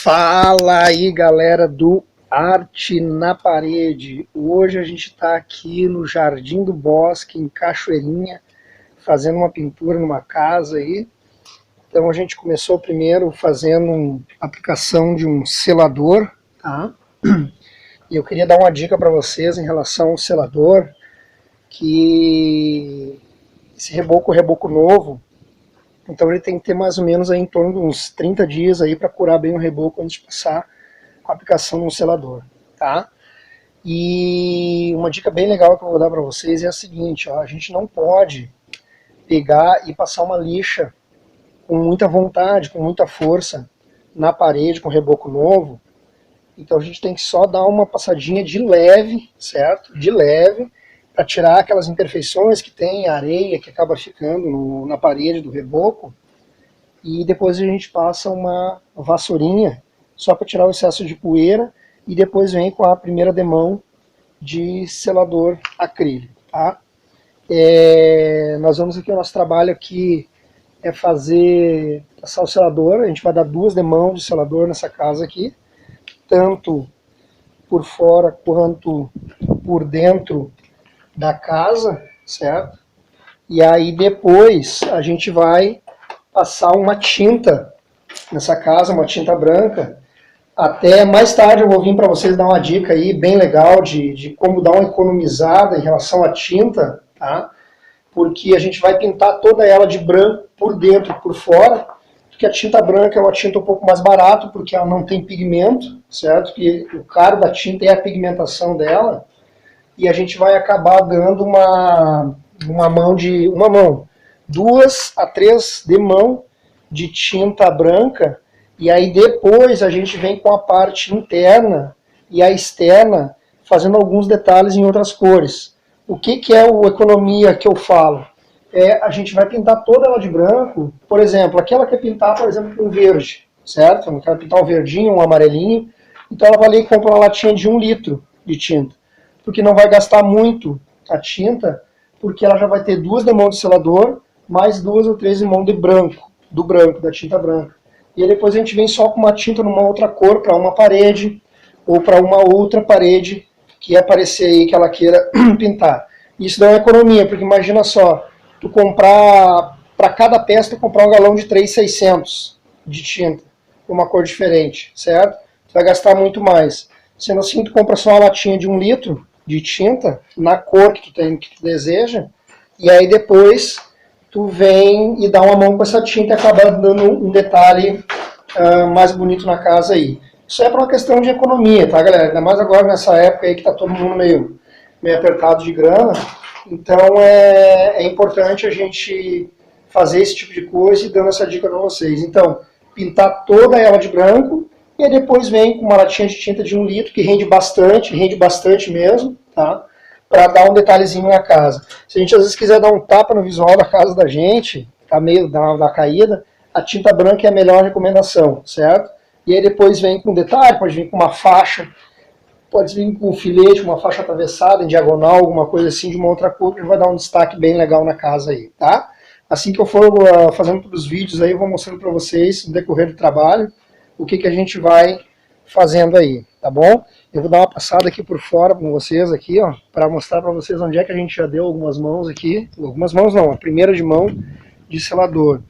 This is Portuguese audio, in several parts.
Fala aí, galera do Arte na Parede. Hoje a gente está aqui no Jardim do Bosque, em Cachoeirinha, fazendo uma pintura numa casa aí. Então a gente começou primeiro fazendo uma aplicação de um selador, tá? E eu queria dar uma dica para vocês em relação ao selador, que esse reboco é um reboco novo, então ele tem que ter mais ou menos aí em torno de uns 30 dias aí para curar bem o reboco antes de passar a aplicação no selador, tá? E uma dica bem legal que eu vou dar para vocês é a seguinte, ó, a gente não pode pegar e passar uma lixa com muita vontade, com muita força na parede com reboco novo. Então a gente tem que só dar uma passadinha de leve, certo? De leve, para tirar aquelas imperfeições que tem, areia que acaba ficando na parede do reboco. E depois a gente passa uma vassourinha só para tirar o excesso de poeira e depois vem com a primeira demão de selador acrílico, tá? Nós vamos aqui, o nosso trabalho aqui é passar o selador. A gente vai dar 2 demãos de selador nessa casa aqui, tanto por fora quanto por dentro da casa, certo? E aí depois a gente vai passar uma tinta nessa casa, uma tinta branca. Até mais tarde eu vou vir para vocês dar uma dica aí bem legal de como dar uma economizada em relação à tinta, tá? Porque a gente vai pintar toda ela de branco por dentro e por fora, porque a tinta branca é uma tinta um pouco mais barata, porque ela não tem pigmento, certo? E o caro da tinta é a pigmentação dela, e a gente vai acabar dando uma mão, 2 a 3 demão de tinta branca, e aí depois a gente vem com a parte interna e a externa, fazendo alguns detalhes em outras cores. O que é a economia que eu falo? A gente vai pintar toda ela de branco, por exemplo, aqui ela quer pintar, por exemplo, com verde, certo? Ela quer pintar um verdinho, um amarelinho, então ela vai ali e compra uma latinha de 1 litro de tinta, porque não vai gastar muito a tinta, porque ela já vai ter 2 demãos de selador, mais 2 ou 3 demãos de branco, da tinta branca. E aí depois a gente vem só com uma tinta numa outra cor, para uma parede, ou para uma outra parede que aparecer aí que ela queira pintar. Isso dá uma economia, porque imagina só, tu comprar, para cada peça, tu comprar um galão de 3.600 de tinta, uma cor diferente, certo? Tu vai gastar muito mais. Sendo assim, tu compra só uma latinha de 1 litro de tinta, na cor que tu deseja, e aí depois tu vem e dá uma mão com essa tinta e acaba dando um detalhe mais bonito na casa aí. Isso é para uma questão de economia, tá, galera? Ainda mais agora nessa época aí que tá todo mundo meio apertado de grana. Então é importante a gente fazer esse tipo de coisa e dando essa dica para vocês. Então, pintar toda ela de branco, e aí depois vem com uma latinha de tinta de 1 litro, que rende bastante mesmo, tá? Para dar um detalhezinho na casa. Se a gente às vezes quiser dar um tapa no visual da casa da gente, tá meio da caída, a tinta branca é a melhor recomendação, certo? E aí depois vem com detalhe, pode vir com uma faixa, pode vir com um filete, uma faixa atravessada em diagonal, alguma coisa assim de uma outra cor, que vai dar um destaque bem legal na casa aí, tá? Assim que eu for fazendo todos os vídeos aí, eu vou mostrando para vocês no decorrer do trabalho o que a gente vai fazendo aí, tá bom? Eu vou dar uma passada aqui por fora com vocês aqui, ó, para mostrar para vocês onde é que a gente já deu algumas mãos aqui, algumas mãos não, a primeira de mão de selador.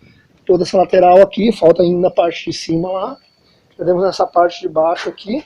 Toda essa lateral aqui, falta ainda a parte de cima lá, já demos essa parte de baixo aqui,